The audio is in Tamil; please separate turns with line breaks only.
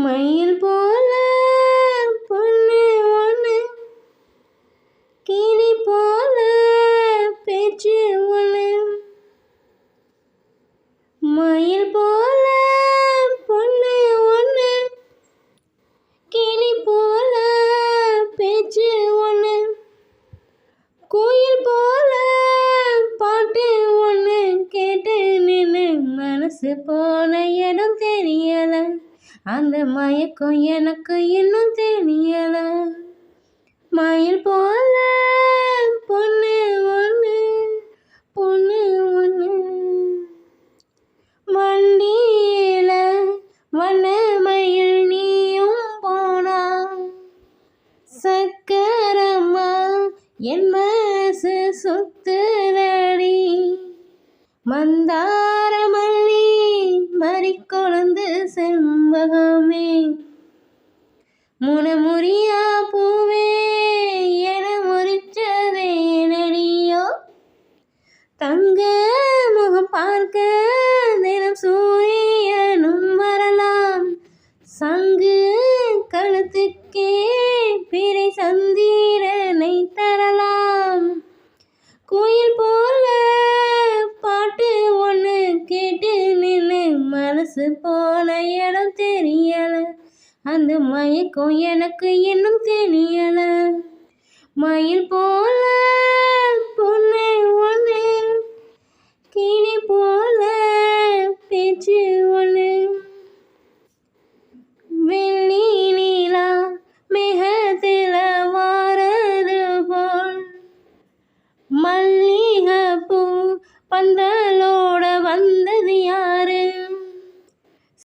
மயில் போல பொண்ணு ஒன்று, கிளி போல பேச்சு ஒன்று. மயில் போல பொண்ணு ஒன்று, கிளி போல பேச்சு ஒன்று. கோயில் போல பாட்டு ஒன்று கேட்டு நின்று மனசு போன இடம் தெரியல. அந்த மயக்கம் எனக்கு இன்னும் தெரியல. மயில் போல பொண்ணு ஒன்று, பொண்ணு ஒன்று. வண்டியில வண்ண மயில் நீயும் போனா, சக்கரம்மா என் மனசு சுத்துதடி. மந்தார மல்லி மறிக்கொழுந்து செம்பகமே, முனமுறியா பூவே என முறிச்சதே நடியோ. தங்க முகம் பார்க்க தினம் சூரியனும் வரலாம். சங்கு கழுத்துக்கே பிறை சந்திரனை தரலாம். கோயில் போல பாட்டு ஒன்று கேட்டு நின்று மனசு போன இடம் தெரியல. அந்த மயக்கம் எனக்கு இன்னும் தெரியல. மயில் போல பொண்ணு ஒன்று, கிளி போல பேச்சு ஒன்று.